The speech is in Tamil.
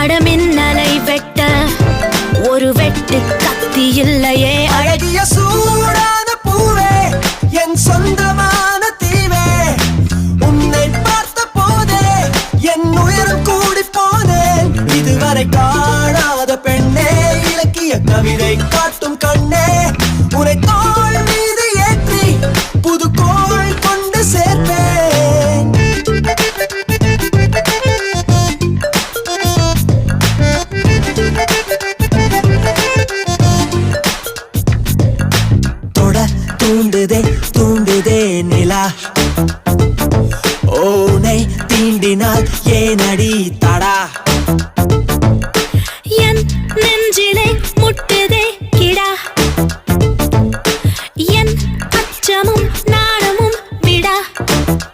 அடமின்னலை வெட்ட ஒரு வெட்டு கத்தி இல்லையே. அழகிய சூடான பூவே என் சொந்தமான தீவே, உன்னை பார்த்த போதே என் உயரம் கூடி போனேன். இதுவரை காணாத பெண்ணே, இலக்கிய கவிதை காட்டும் கண்ணே, உன்னை தோள் மீது ஏற்றி புது கோள் கொண்டு சேர்ப்பேன். தொட தூண்டுதே தூண்டுதே நிலா, ஓனை தீண்டினால் ஏனடி தா